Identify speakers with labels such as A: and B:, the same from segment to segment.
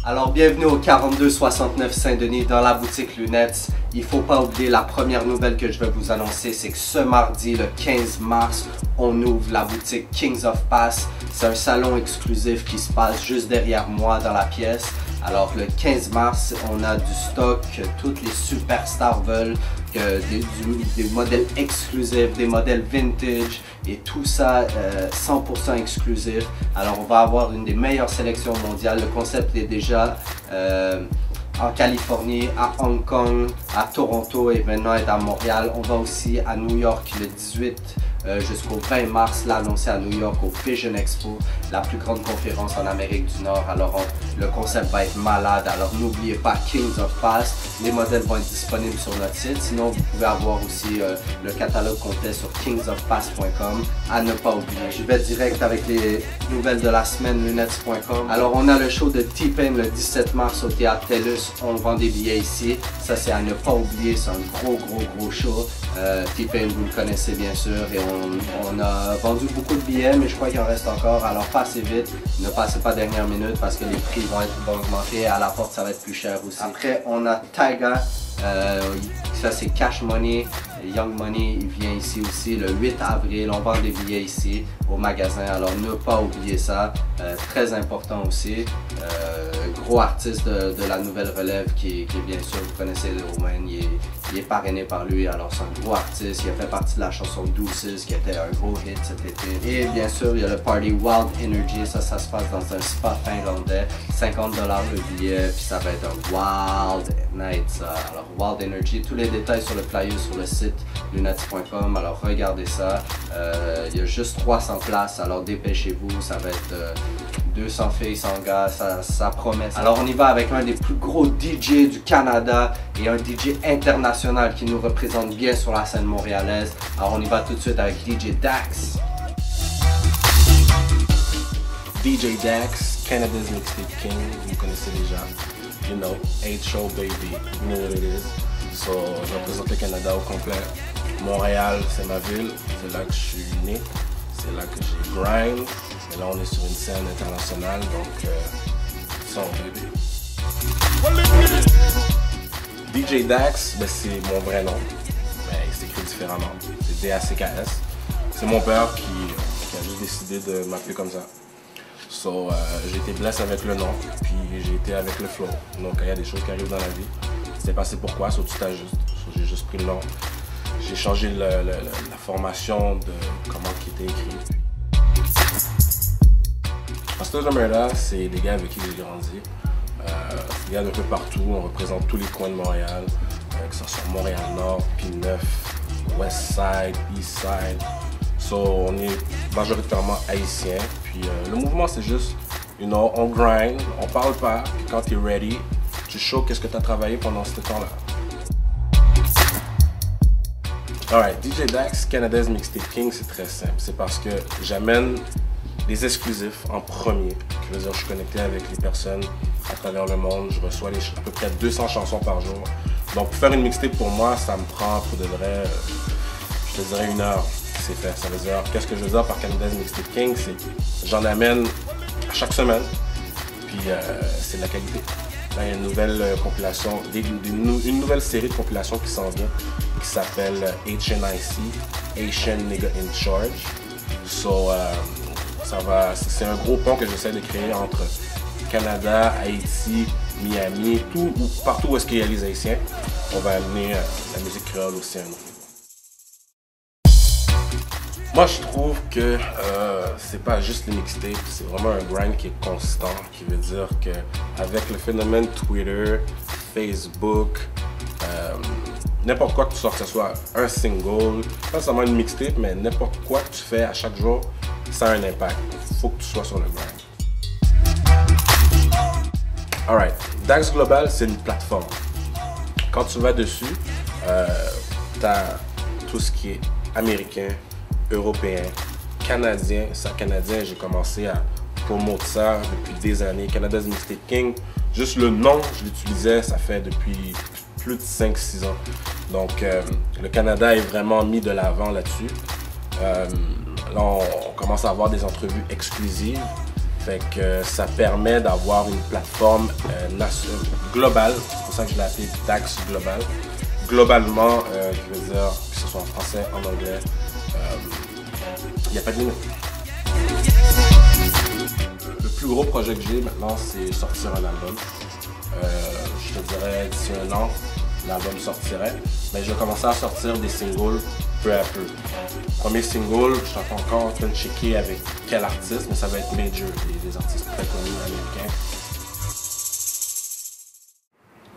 A: Alors bienvenue au 4269 Saint-Denis dans la boutique Lunettes. Il ne faut pas oublier la première nouvelle que je vais vous annoncer, c'est que ce mardi, le 15 mars, on ouvre la boutique Kings of Pass. C'est un salon exclusif qui se passe juste derrière moi dans la pièce. Alors le 15 mars, on a du stock que toutes les superstars veulent, des modèles exclusifs, des modèles vintage et tout ça 100% exclusif. Alors on va avoir une des meilleures sélections mondiales. Le concept est déjà en Californie, à Hong Kong, à Toronto et maintenant est à Montréal. On va aussi à New York le 18 jusqu'au 20 mars, l'annoncer à New York au Vision Expo, la plus grande conférence en Amérique du Nord. Alors le concept va être malade, alors n'oubliez pas Kings of Pass. Les modèles vont être disponibles sur notre site, sinon vous pouvez avoir aussi le catalogue complet sur kingsofpass.com, à ne pas oublier. Je vais direct avec les nouvelles de la semaine, lunettes.com. Alors on a le show de T-Pain le 17 mars au Théâtre TELUS, on vend des billets ici, ça c'est à ne pas oublier, c'est un gros show. T-Pain vous le connaissez bien sûr et on a vendu beaucoup de billets mais je crois qu'il en reste encore, alors passez vite, ne passez pas dernière minute parce que les prix vont augmenter et à la porte ça va être plus cher aussi. Après on a Tyga, ça c'est Cash Money, Young Money, il vient ici aussi le 8 avril, on vend des billets ici au magasin, alors ne pas oublier ça, très important aussi. Gros artiste de la nouvelle relève qui est bien sûr, vous connaissez Lil Wayne, il est parrainé par lui, alors c'est un gros artiste, il a fait partie de la chanson Deuces qui était un gros hit cet été. Et bien sûr il y a le party Wild Energy, ça se passe dans un spa finlandais, 50$ le billet, puis ça va être un Wild Night ça. Alors Wild Energy, tous les détails sur le flyer sur le site lunettes.com, alors regardez ça, il y a juste 300 places, alors dépêchez-vous, ça va être 200 filles, 100 gars, ça promet. Alors on y va avec un des plus gros DJ du Canada et un DJ international qui nous représente bien sur la scène montréalaise. Alors on y va tout de suite avec DJ Dax.
B: DJ Dax, Canada's Mixtape King, vous connaissez déjà. You know, 8 Show baby, you know what it is. So, je représente le Canada au complet. Montréal, c'est ma ville, c'est là que je suis né, c'est là que j'ai grind. Et là, on est sur une scène internationale, donc son baby. DJ Dax, ben, c'est mon vrai nom, mais il s'écrit différemment. C'est DACKS. C'est mon père qui a juste décidé de m'appeler comme ça. So, j'ai été blessé avec le nom, puis j'ai été avec le flow. Donc, il y a des choses qui arrivent dans la vie. C'est passé pourquoi, so tu t'ajustes. So, j'ai juste pris le nom. J'ai changé la formation de comment il était écrit. Hustlers of Murder, c'est des gars avec qui j'ai grandi. Des gars d'un peu partout, on représente tous les coins de Montréal, que ce soit Montréal-Nord, P9, Westside, Eastside. So, on est majoritairement haïtiens. Puis le mouvement, c'est juste, you know, on grind, on parle pas, puis quand tu es ready, tu show qu'est-ce que tu as travaillé pendant ce temps-là. Alright, DJ Dax, Canada's Mixtape King, c'est très simple. C'est parce que j'amène des exclusifs en premier. Je veux dire, je suis connecté avec les personnes à travers le monde. Je reçois à peu près 200 chansons par jour. Donc, pour faire une mixtape pour moi, ça me prend pour de vrai, je te dirais 1 heure. C'est fait. Ça veut dire, qu'est-ce que je veux dire par Canada's Mixtape King? C'est j'en amène à chaque semaine. Puis, c'est de la qualité. Là, il y a une nouvelle compilation, une nouvelle série de compilations qui s'en vient, qui s'appelle HNIC, Asian Nigga in Charge. So, c'est un gros pont que j'essaie de créer entre Canada, Haïti, Miami, partout où est-ce qu'il y a les Haïtiens. On va amener la musique créole aussi à un autre niveau. Moi, je trouve que c'est pas juste les mixtapes, c'est vraiment un grind qui est constant, qui veut dire qu'avec le phénomène Twitter, Facebook, n'importe quoi que tu sors, que ce soit un single, pas seulement une mixtape, mais n'importe quoi que tu fais à chaque jour, ça a un impact. Il faut que tu sois sur le grind. Alright, Dax Global, c'est une plateforme. Quand tu vas dessus, tu as tout ce qui est américain, européen, canadien. Ça, canadien, j'ai commencé à promouvoir ça depuis des années. Canada's Mixtape King, juste le nom, je l'utilisais, ça fait depuis plus de 5-6 ans. Donc, le Canada est vraiment mis de l'avant là-dessus. Là, on commence à avoir des entrevues exclusives. Fait que ça permet d'avoir une plateforme globale. C'est pour ça que je l'ai appelé Dax Global. Globalement, je veux dire que ce soit en français, en anglais, il n'y a pas de limite. Le plus gros projet que j'ai maintenant, c'est sortir un album. Je te dirais d'ici un an, l'album sortirait. Mais je vais commencer à sortir des singles peu à peu. Premier single, je suis encore en train de checker avec quel artiste, mais ça va être major, des artistes très connus américains.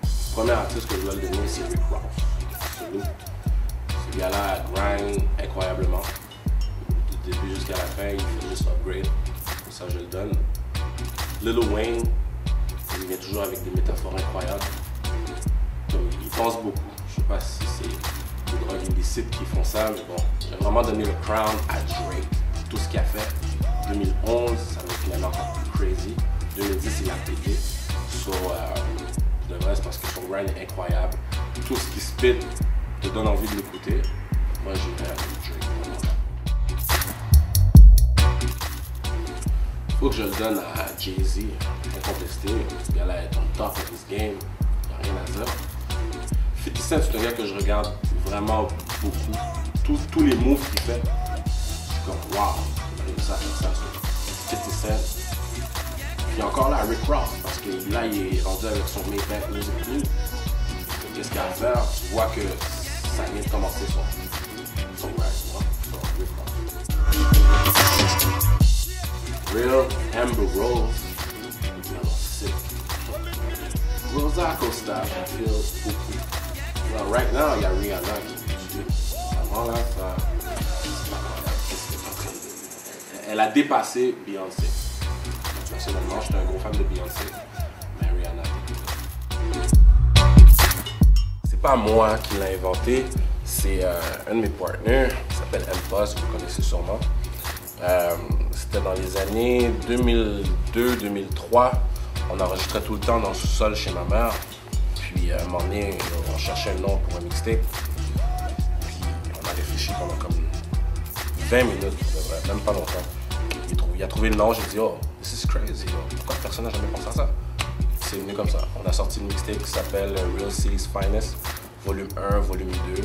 B: Le premier artiste que je dois le donner, c'est Rick Ross. Ce gars-là grind incroyablement. Du début jusqu'à la fin, il fait juste upgrade. Pour ça, je le donne. Lil Wayne, il vient toujours avec des métaphores incroyables. Il pense beaucoup. Je sais pas si c'est des drogues illicites qui font ça, mais bon. J'ai vraiment donné le crown à Drake. Tout ce qu'il a fait. 2011, ça va être maintenant encore plus crazy. 2010, il a pété. So, de vrai, c'est parce que son grind est incroyable. Tout ce qui spit te donne envie de l'écouter. Moi, j'irai avec Drake. Faut que je le donne à Jay-Z, incontesté. Ce gars-là est on top of this game. Il n'y a rien à dire. 50 Cent, c'est un gars que je regarde vraiment beaucoup. Tous les moves qu'il fait, je suis comme wow, il a réussi à faire ça. 50 Cent. Puis encore là, Rick Ross, parce que là, il est rendu avec son Maybach Music Blue. Qu'est-ce qu'il y a à faire? Tu vois que ça vient de commencer son rap, sur Rick Ross. Real Amber Rose, sick. Rosa Acosta, I feel beaucoup. Well, right now, il y a Rihanna qui tue. Avant là, elle a dépassé Beyoncé. Personnellement, j'étais un gros fan de Beyoncé, mais Rihanna. C'est pas moi qui l'ai inventé, c'est un de mes partenaires qui s'appelle M-Post, vous connaissez sûrement. C'était dans les années 2002-2003. On enregistrait tout le temps dans le sous-sol chez ma mère. Puis à un moment donné, on cherchait un nom pour un mixtape. Puis on a réfléchi pendant comme 20 minutes, même pas longtemps. Il a trouvé le nom, j'ai dit « Oh, this is crazy, pourquoi personne n'a jamais pensé à ça? » C'est venu comme ça. On a sorti une mixtape qui s'appelle Real City's Finest, volume 1, volume 2.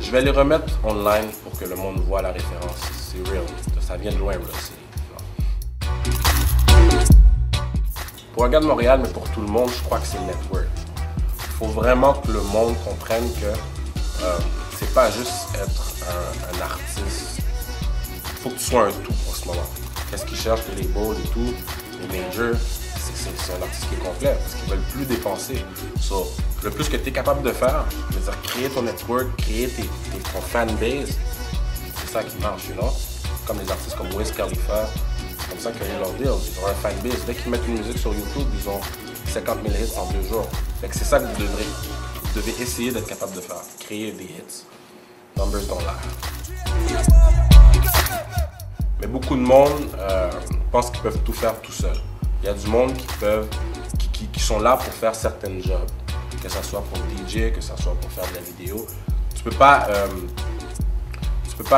B: Je vais les remettre online pour que le monde voit la référence. C'est real. Ça vient de loin, Real City. Pour un gars de Montréal, mais pour tout le monde, je crois que c'est le network. Il faut vraiment que le monde comprenne que c'est pas juste être un artiste. Il faut que tu sois un tout en ce moment. Qu'est-ce qu'ils cherchent, les labels et tout, les majors, c'est un artiste qui est complet parce qu'ils veulent plus dépenser. So, le plus que tu es capable de faire, c'est-à-dire créer ton network, créer ton fanbase, c'est ça qui marche, you know? Comme les artistes comme Wiz Khalifa, c'est comme ça qu'ils ont leur deal. Ils ont un fanbase. Dès qu'ils mettent une musique sur YouTube, ils ont 50 000 hits en 2 jours. Fait que c'est ça que vous devez essayer d'être capable de faire. Créer des hits. Numbers don't lie. Mais beaucoup de monde pense qu'ils peuvent tout faire tout seul. Il y a du monde qui sont là pour faire certains jobs. Que ce soit pour DJ, que ce soit pour faire de la vidéo. Tu peux pas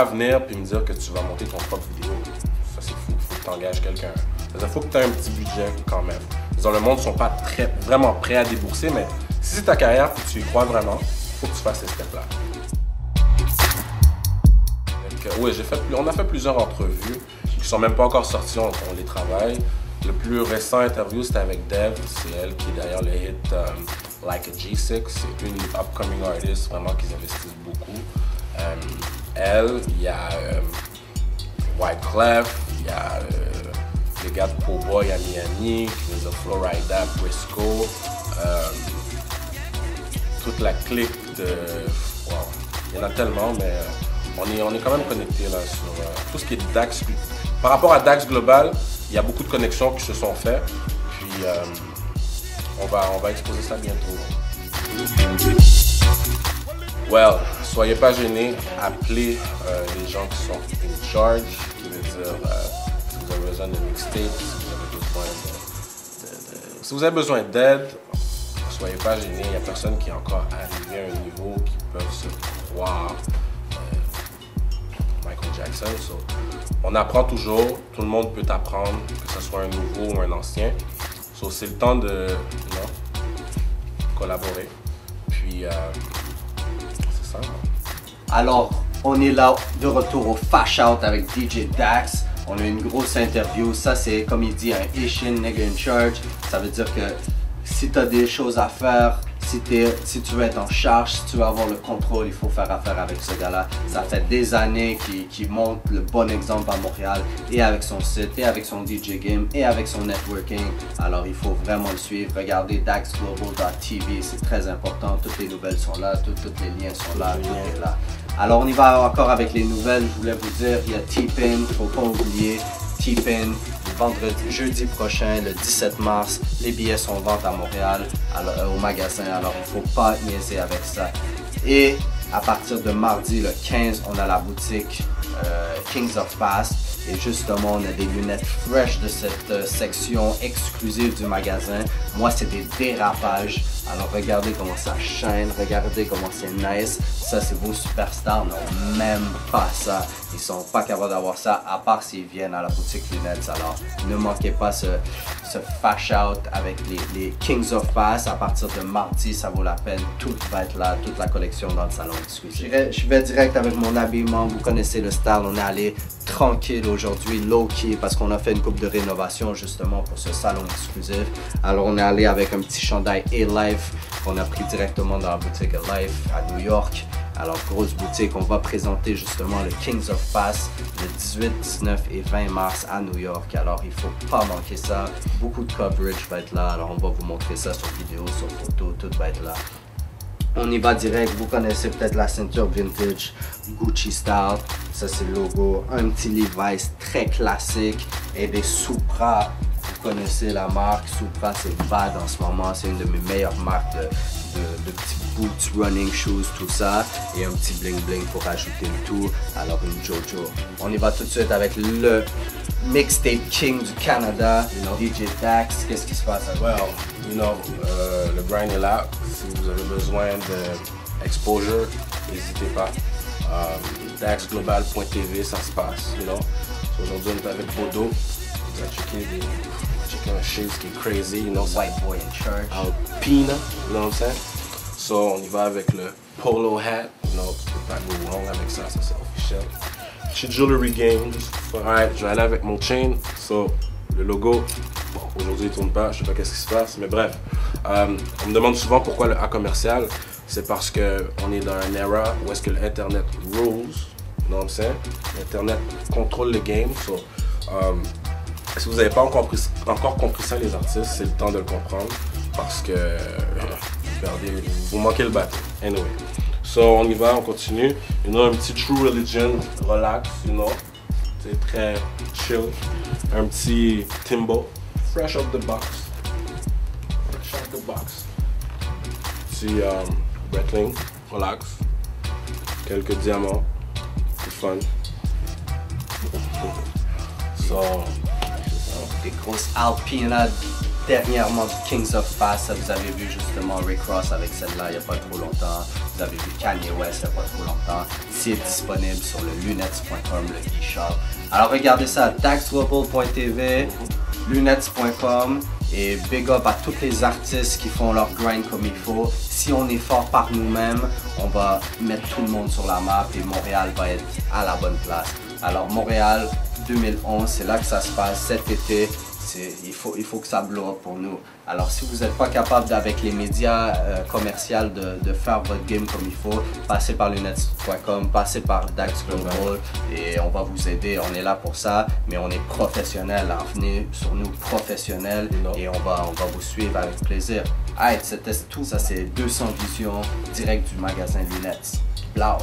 B: venir et me dire que tu vas monter ton propre vidéo. Ça, c'est fou. Il faut que tu engages quelqu'un. Il faut que tu aies un petit budget quand même. Disons, le monde ne sont pas vraiment prêts à débourser, mais si c'est ta carrière et que tu y crois vraiment, il faut que tu fasses ces steps-là. Oui, on a fait plusieurs entrevues qui ne sont même pas encore sorties, on les travaille. Le plus récent interview, c'était avec Dev. C'est elle qui est derrière le hit Like a G6. C'est une upcoming artist, vraiment, qu'ils investissent beaucoup. Elle, il y a Wyclef, il y a les gars de Po-Boy à Miami, qui veut dire Florida, Briscoe. Toute la clique de... Wow, il y en a tellement, mais on est quand même connectés là sur tout ce qui est Dax. Par rapport à Dax Global, il y a beaucoup de connexions qui se sont faites. Puis on va exposer ça bientôt. Well, soyez pas gênés, appelez les gens qui sont in charge, qui veut dire si vous avez besoin de mixtape, si vous avez besoin d'aide, soyez pas gênés, il n'y a personne qui est encore arrivé à un niveau qui peut se croire Michael Jackson. So, on apprend toujours, tout le monde peut apprendre, que ce soit un nouveau ou un ancien. So, c'est le temps de collaborer. Puis, c'est ça.
A: Alors, on est là de retour au Fash Out avec DJ Dax. On a une grosse interview. Ça, c'est comme il dit, un Asian nigga in charge. Ça veut dire que si tu as des choses à faire, si tu veux être en charge, si tu veux avoir le contrôle, il faut faire affaire avec ce gars-là. Ça fait des années qu'il montre le bon exemple à Montréal, et avec son site, et avec son DJ game, et avec son networking. Alors il faut vraiment le suivre. Regardez daxglobal.tv, c'est très important. Toutes les nouvelles sont là, tous les liens sont là, tout est là. Alors on y va encore avec les nouvelles. Je voulais vous dire, il y a T-Pin, il ne faut pas oublier. T-Pin, jeudi prochain, le 17 mars, les billets sont en vente à Montréal, au magasin, alors il ne faut pas niaiser avec ça. Et à partir de mardi, le 15, on a la boutique Kings of Past. Et justement, on a des lunettes fresh de cette section exclusive du magasin. Moi, c'est des dérapages. Alors, regardez comment ça shine, regardez comment c'est nice. Ça, c'est vos superstars n'ont même pas ça. Ils sont pas capables d'avoir ça, à part s'ils viennent à la boutique lunettes. Alors, ne manquez pas ce Fash Out avec les Kings of Past. À partir de mardi, ça vaut la peine. Tout va être là, toute la collection dans le salon exclusif. Je vais direct avec mon habillement. Vous connaissez le style. On est allé tranquille aujourd'hui, low-key, parce qu'on a fait une coupe de rénovation justement pour ce salon exclusif. Alors, on est allé avec un petit chandail A-Life qu'on a pris directement dans la boutique A-Life à New York. Alors, grosse boutique, on va présenter justement le Kings of Past le 18, 19 et 20 mars à New York. Alors, il ne faut pas manquer ça. Beaucoup de coverage va être là. Alors, on va vous montrer ça sur vidéo, sur photo, tout va être là. On y va direct. Vous connaissez peut-être la ceinture vintage Gucci style. Ça, c'est le logo. Un petit Levi's très classique et des Supra. Vous connaissez la marque. Supra, c'est bad en ce moment. C'est une de mes meilleures marques de petits boots, running shoes, tout ça. Et un petit bling bling pour ajouter le tout. Alors, une Jojo. On y va tout de suite avec le Mixtape King du Canada, DJ Dax. Qu'est-ce qui se passe avec
B: le grind est là. Si vous avez besoin d'exposure, n'hésitez pas. Daxglobal.tv, ça se passe. Aujourd'hui, on est avec Bodo. Vous avez checké un shit qui est crazy,
A: White boy in church.
B: Alpina, you know what I'm saying? So, on y va avec le polo hat. Tu peux pas go wrong avec ça, ça c'est officiel. Chez Jewelry Games. Alright, je vais aller avec mon chain. So, le logo, bon, aujourd'hui il tourne pas, je sais pas qu'est-ce qui se passe, mais bref. On me demande souvent pourquoi le A commercial. C'est parce qu'on est dans une era où est-ce que l'Internet rules. You know what I'm saying? L'Internet contrôle le game. So, si vous n'avez pas encore compris ça, les artistes, c'est le temps de le comprendre. Parce que vous manquez le bateau. Anyway. So, on y va, on continue. Un petit True Religion, relax, c'est très chill. Un petit Timbo, fresh out the box. Fresh out the box. Petit Breitling, relax. Quelques diamants, c'est fun.
A: So, des grosses Alpina dernièrement du Kings of Past. Ça, vous avez vu justement Rick Ross avec celle-là il n'y a pas trop longtemps. Vous avez vu Kanye West il n'y a pas trop longtemps. C'est disponible sur le lunettes.com, le e-shop. Alors regardez ça, daxglobal.tv, lunettes.com, et big up à tous les artistes qui font leur grind comme il faut. Si on est fort par nous-mêmes, on va mettre tout le monde sur la map et Montréal va être à la bonne place. Alors Montréal 2011, c'est là que ça se passe cet été. Il faut que ça blow up pour nous. Alors si vous n'êtes pas capable avec les médias commerciaux de faire votre game comme il faut, passez par lunettes.com, passez par Dax Global et on va vous aider. On est là pour ça, mais on est professionnels. Venez sur nous professionnels et on va vous suivre avec plaisir. Hey, c'était tout. Ça c'est 200 visions direct du magasin Lunettes. Blau.